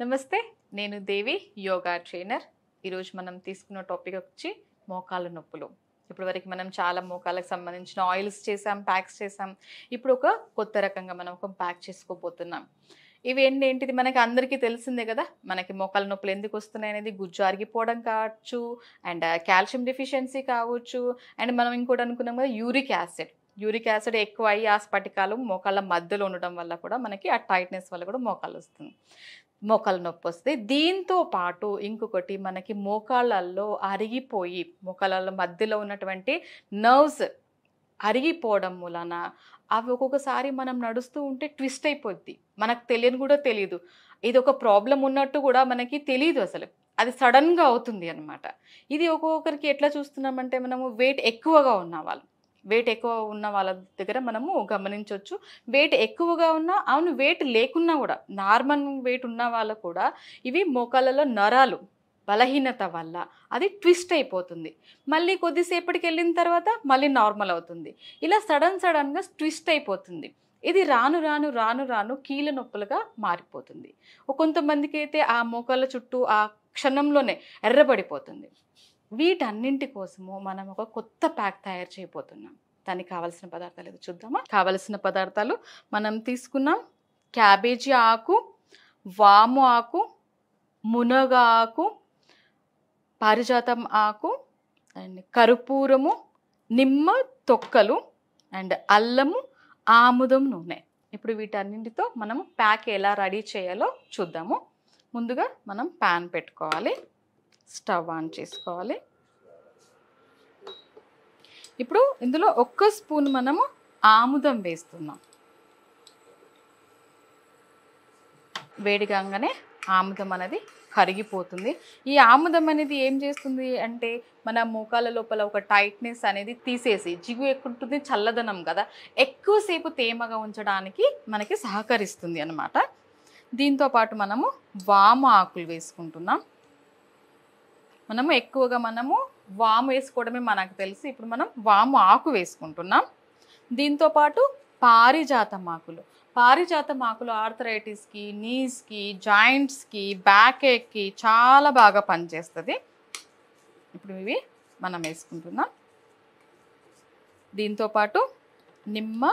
నమస్తే, నేను దేవి, యోగా ట్రైనర్. ఈరోజు మనం తీసుకున్న టాపిక్ వచ్చి మోకాళ్ళ నొప్పులు. ఇప్పటివరకు మనం చాలా మోకాళ్ళకి సంబంధించిన ఆయిల్స్ చేసాం, ప్యాక్స్ చేసాం. ఇప్పుడు ఒక కొత్త రకంగా మనం ఒక ప్యాక్ చేసుకోబోతున్నాం. ఇవి ఏంటిది మనకి అందరికీ తెలిసిందే కదా. మనకి మోకాళ్ళ నొప్పులు ఎందుకు వస్తున్నాయి అనేది గుజ్జు అరిగిపోవడం కావచ్చు, అండ్ కాల్షియం డెఫిషియన్సీ కావచ్చు, అండ్ మనం ఇంకోటి అనుకున్నాం కదా, యూరిక్ యాసిడ్ ఎక్కువ అయ్యి ఆ స్ఫటికాలు మోకాళ్ళ మధ్యలో ఉండడం వల్ల కూడా మనకి ఆ టైట్నెస్ వల్ల కూడా మోకాళ్ళ నొప్పి వస్తుంది. దీంతో పాటు ఇంకొకటి మనకి మోకాళ్ళల్లో అరిగిపోయి మోకాళ్ళ మధ్యలో ఉన్నటువంటి నర్వ్స్ అరిగిపోవడం మూలన అవి ఒక్కొక్కసారి మనం నడుస్తూ ఉంటే ట్విస్ట్ అయిపోద్ది. మనకు తెలియని కూడా తెలీదు. ఇది ఒక ప్రాబ్లం ఉన్నట్టు కూడా మనకి తెలీదు అసలు. అది సడన్గా అవుతుంది అనమాట. ఇది ఒక్కొక్కరికి ఎట్లా చూస్తున్నామంటే, మనము వెయిట్ ఎక్కువ ఉన్న వాళ్ళ దగ్గర మనము గమనించవచ్చు. వెయిట్ ఎక్కువగా ఉన్నా, అవును వెయిట్ లేకున్నా కూడా, నార్మల్ వెయిట్ ఉన్న వాళ్ళకు కూడా ఇవి మోకాళ్ళలో నరాలు బలహీనత వల్ల అది ట్విస్ట్ అయిపోతుంది. మళ్ళీ కొద్దిసేపటికి వెళ్ళిన తర్వాత మళ్ళీ నార్మల్ అవుతుంది. ఇలా సడన్గా ట్విస్ట్ అయిపోతుంది. ఇది రాను రాను రాను రాను కీళ్ళ నొప్పులుగా మారిపోతుంది. కొంతమందికి అయితే ఆ మోకాళ్ళ చుట్టూ ఆ క్షణంలోనే ఎర్రబడిపోతుంది. వీటన్నింటి కోసము మనం ఒక కొత్త ప్యాక్ తయారు చేయబోతున్నాం. దానికి కావలసిన పదార్థాలు ఏదో చూద్దామా. కావలసిన పదార్థాలు మనం తీసుకున్నాం: క్యాబేజీ ఆకు, వాము ఆకు, మునగ ఆకు, పారిజాతం ఆకు, అండ్ కర్పూరము, నిమ్మ తొక్కలు, అండ్ అల్లము, ఆముదం నూనె. ఇప్పుడు వీటన్నింటితో మనం ప్యాక్ ఎలా రెడీ చేయాలో చూద్దాము. ముందుగా మనం ప్యాన్ పెట్టుకోవాలి, స్టవ్ ఆన్ చేసుకోవాలి. ఇప్పుడు ఇందులో 1 స్పూన్ మనము ఆముదం వేస్తున్నాం. వేడిగానే ఆముదం అనేది కరిగిపోతుంది. ఈ ఆముదం అనేది ఏం చేస్తుంది అంటే, మన మోకాళ్ళ లోపల ఒక టైట్నెస్ అనేది తీసేసి, జిగు ఎక్కుంటుంది, చల్లదనం కదా, ఎక్కువసేపు తేమగా ఉంచడానికి మనకి సహకరిస్తుంది అన్నమాట. దీంతోపాటు మనము వాము ఆకులు వేసుకుంటున్నాం. ఎక్కువగా వాము వేసుకోవడమే మనకు తెలుసు. ఇప్పుడు మనం వాము ఆకు వేసుకుంటున్నాం. దీంతోపాటు పారిజాతం ఆకులు ఆర్థరైటిస్కి, నీస్కి, జాయింట్స్కి, బ్యాక్ ఏక్కి చాలా బాగా పనిచేస్తుంది. ఇప్పుడు ఇవి మనం వేసుకుంటున్నాం. దీంతోపాటు నిమ్మ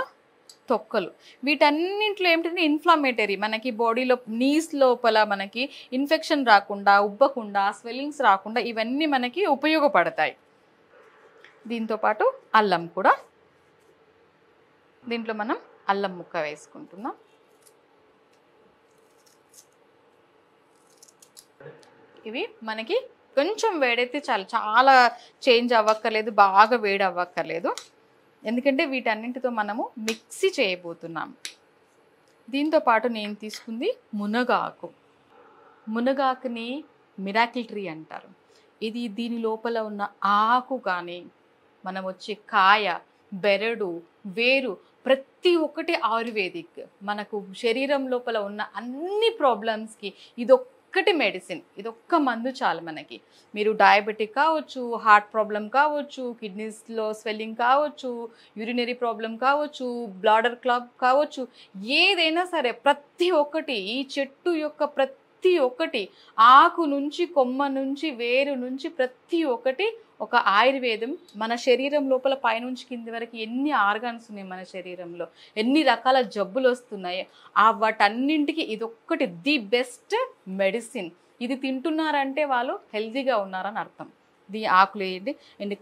తొక్కలు. వీటన్నింటిలో ఏమిటంటే ఇన్ఫ్లమేటరీ, మనకి బాడీలో నీస్ లోపల మనకి ఇన్ఫెక్షన్ రాకుండా, ఉబ్బకుండా, స్వెల్లింగ్స్ రాకుండా ఇవన్నీ మనకి ఉపయోగపడతాయి. దీంతోపాటు అల్లం కూడా. దీంట్లో మనం అల్లం ముక్క వేసుకుంటున్నాం. ఇవి మనకి కొంచెం వేడైతే చాలు, చాలా చేంజ్ అవ్వక్కర్లేదు, బాగా వేడి అవ్వక్కర్లేదు. ఎందుకంటే వీటన్నింటితో మనము మిక్సీ చేయబోతున్నాం. దీంతోపాటు నేను తీసుకుంది మునగాకుని మిరాకిల్ ట్రీ అంటారు. దీని లోపల ఉన్న ఆకు కానీ, మనం వచ్చే కాయ, బెరడు, వేరు ప్రతి ఒక్కటి ఆయుర్వేదిక్. మనకు శరీరం లోపల ఉన్న అన్ని ప్రాబ్లమ్స్కి ఇదొక్కటి మెడిసిన్, ఇదొక్క మందు చాలు మనకి. మీరు డయాబెటిక్ కావచ్చు, హార్ట్ ప్రాబ్లం కావచ్చు, కిడ్నీస్లో స్వెల్లింగ్ కావచ్చు, యూరినరీ ప్రాబ్లం కావచ్చు, బ్లాడర్ క్లాగ్ కావచ్చు, ఏదైనా సరే ప్రతి ఒక్కటి, ఈ చెట్టు యొక్క ప్రతి ఒక్కటి, ఆకు నుంచి, కొమ్మ నుంచి, వేరు నుంచి ప్రతి ఒక్కటి ఒక ఆయుర్వేదం. మన శరీరం లోపల పైనుంచి కింది వరకు ఎన్ని ఆర్గాన్స్ ఉన్నాయి మన శరీరంలో, ఎన్ని రకాల జబ్బులు వస్తున్నాయి, వాటన్నింటికి ఇదొక్కటి ది బెస్ట్ మెడిసిన్. ఇది తింటున్నారంటే వాళ్ళు హెల్తీగా ఉన్నారని అర్థం. ఆకులు వేయండి. అండ్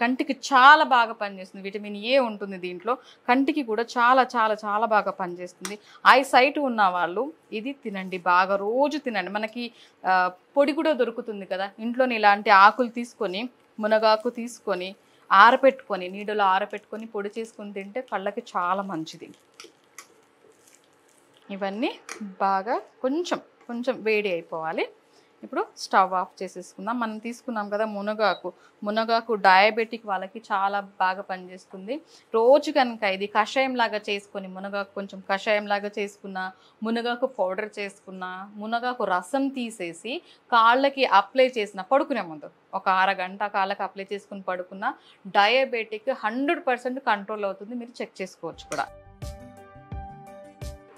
కంటికి చాలా బాగా పనిచేస్తుంది. విటమిన్ ఏ ఉంటుంది దీంట్లో. కంటికి కూడా చాలా చాలా చాలా బాగా పనిచేస్తుంది. ఐ సైట్ ఉన్న వాళ్ళు ఇది తినండి, బాగా రోజు తినండి. మనకి పొడి కూడా దొరుకుతుంది కదా, ఇంట్లోని ఇలాంటి ఆకులు తీసుకొని, మునగాకు తీసుకొని ఆరపెట్టుకొని, నీడలో ఆరపెట్టుకొని పొడి చేసుకొని తింటే కళ్ళకి చాలా మంచిది. ఇవన్నీ బాగా కొంచెం వేడి అయిపోవాలి. ఇప్పుడు స్టవ్ ఆఫ్ చేసేసుకుందాం. మనం తీసుకున్నాం కదా మునగాకు డయాబెటిక్ వాళ్ళకి చాలా బాగా పనిచేస్తుంది. రోజు కనుక ఇది కషాయం లాగా చేసుకొని, మునగాకు కొంచెం కషాయం లాగా చేసుకున్న, మునగాకు పౌడర్ చేసుకున్న, మునగాకు రసం తీసేసి కాళ్ళకి అప్లై చేసిన, పడుకునే ముందు ఒక అరగంట కాళ్ళకి అప్లై చేసుకుని పడుకున్న, డయాబెటిక్ 100% కంట్రోల్ అవుతుంది. మీరు చెక్ చేసుకోవచ్చు కూడా.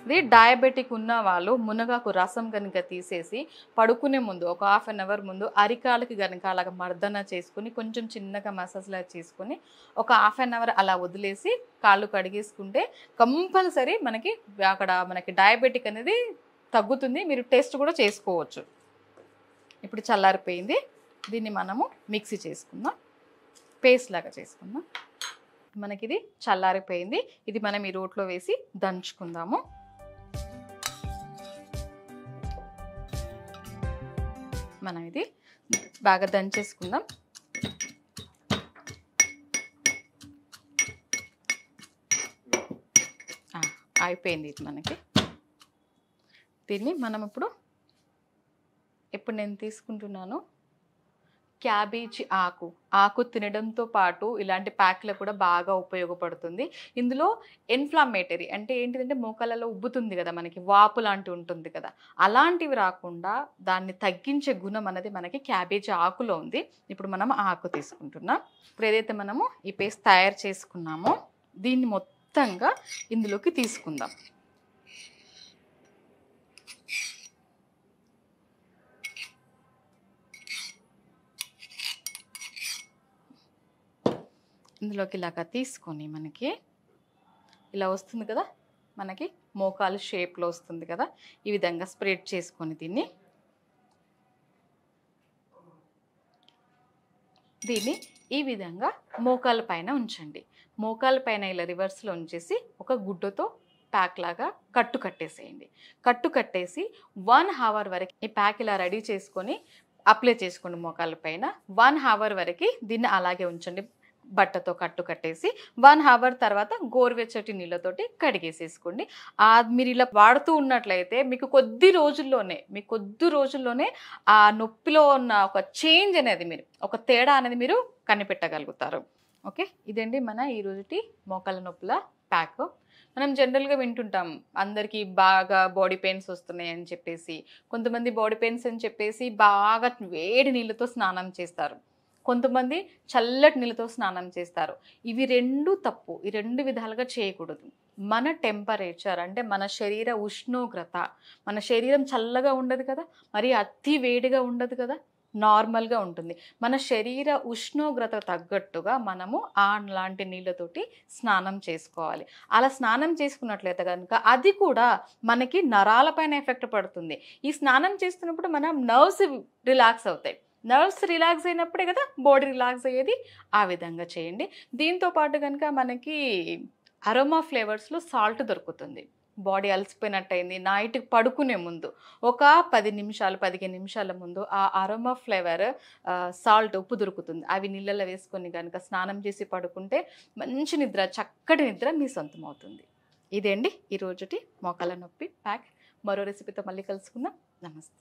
ఇది డయాబెటిక్ ఉన్న వాళ్ళు మునగాకు రసం కనుక తీసేసి పడుకునే ముందు ఒక హాఫ్ అన్ అవర్ ముందు అరికాలకి కనుక అలాగ మర్దన చేసుకుని కొంచెం చిన్నగా మసాజ్లా చేసుకుని ఒక హాఫ్ అన్ అవర్ అలా వదిలేసి కాళ్ళు కడిగేసుకుంటే కంపల్సరీ మనకి డయాబెటిక్ అనేది తగ్గుతుంది. మీరు టెస్ట్ కూడా చేసుకోవచ్చు. ఇప్పుడు చల్లారిపోయింది. దీన్ని మనము మిక్సీ చేసుకుందాం, పేస్ట్ లాగా చేసుకుందాం. మనకి ఇది చల్లారిపోయింది. ఇది మనం ఈ రోట్లో వేసి దంచుకుందాము. మనం ఇది బాగా దంచేసుకుందాం. అయిపోయింది ఇది మనకి. దీన్ని మనం ఇప్పుడు నేను తీసుకుంటున్నాను క్యాబేజీ ఆకు తినడంతో పాటు ఇలాంటి ప్యాక్లో కూడా బాగా ఉపయోగపడుతుంది. ఇందులో ఇన్ఫ్లమేటరీ అంటే ఏంటిదంటే మోకాళ్ళలో ఉబ్బుతుంది కదా, మనకి వాపు లాంటివి ఉంటుంది కదా, అలాంటివి రాకుండా దాన్ని తగ్గించే గుణం అనేది మనకి క్యాబేజీ ఆకులో ఉంది. ఇప్పుడు మనం ఆకు తీసుకుంటున్నాం. ఇప్పుడు ఏదైతే మనము ఈ పేస్ట్ తయారు చేసుకున్నామో దీన్ని మొత్తంగా ఇందులోకి తీసుకుందాం. ఇందులోకి ఇలాగా తీసుకొని మనకి ఇలా వస్తుంది కదా, మనకి మోకాలు షేప్లో వస్తుంది కదా, ఈ విధంగా స్ప్రెడ్ చేసుకొని దీన్ని ఈ విధంగా మోకాల పైన ఉంచండి. మోకాల పైన ఇలా రివర్స్లో ఉంచేసి ఒక గుడ్డతో ప్యాక్ లాగా కట్టేసేయండి. కట్టేసి 1 అవర్ వరకు ఈ ప్యాక్ ఇలా రెడీ చేసుకొని అప్లై చేసుకోండి మోకాల పైన. 1 అవర్ వరకు దీన్ని అలాగే ఉంచండి. బట్టతో కట్టేసి 1 అవర్ తర్వాత గోరువెచ్చటి నీళ్ళతోటి కడిగేసేసుకోండి. మీరు ఇలా వాడుతూ ఉన్నట్లయితే మీకు కొద్ది రోజుల్లోనే ఆ నొప్పిలో ఉన్న ఒక చేంజ్ అనేది ఒక తేడా అనేది మీరు కనిపెట్టగలుగుతారు. ఓకే, ఇదండి మన ఈరోజుటి మోకాళ్ళ నొప్పుల ప్యాక్. మనం జనరల్గా వింటుంటాం అందరికీ బాగా బాడీ పెయిన్స్ వస్తున్నాయి అని చెప్పేసి. కొంతమంది బాడీ పెయిన్స్ అని చెప్పేసి బాగా వేడి నీళ్ళతో స్నానం చేస్తారు, కొంతమంది చల్లటి నీళ్ళతో స్నానం చేస్తారు. ఇవి రెండు తప్పు. ఈ రెండు విధాలుగా చేయకూడదు. మన టెంపరేచర్ అంటే మన శరీర ఉష్ణోగ్రత, మన శరీరం చల్లగా ఉండదు కదా, మరి అతి వేడిగా ఉండదు కదా, నార్మల్గా ఉంటుంది. మన శరీర ఉష్ణోగ్రత తగ్గట్టుగా మనము అలాంటి నీళ్ళతోటి స్నానం చేసుకోవాలి. అలా స్నానం చేసుకున్నట్లయితే కనుక అది కూడా మనకి నరాలపైన ఎఫెక్ట్ పడుతుంది. ఈ స్నానం చేస్తున్నప్పుడు మన నర్వ్స్ రిలాక్స్ అవుతాయి. నర్వ్స్ రిలాక్స్ అయినప్పుడే కదా బాడీ రిలాక్స్ అయ్యేది. ఆ విధంగా చేయండి. దీంతో పాటు కనుక మనకి అరోమా ఫ్లేవర్స్లో సాల్ట్ దొరుకుతుంది. బాడీ అలసిపోయినట్టయింది, నైట్ పడుకునే ముందు ఒక 15 నిమిషాల ముందు ఆ అరోమా ఫ్లేవర్ సాల్ట్ ఉప్పు దొరుకుతుంది. అవి నీళ్ళలో వేసుకొని కనుక స్నానం చేసి పడుకుంటే మంచి నిద్ర, చక్కటి నిద్ర మీ సొంతం అవుతుంది. ఇదే అండి ఈరోజుటి మోకాళ్ళ నొప్పి ప్యాక్. మరో రెసిపీతో మళ్ళీ కలుసుకుందాం. నమస్తే.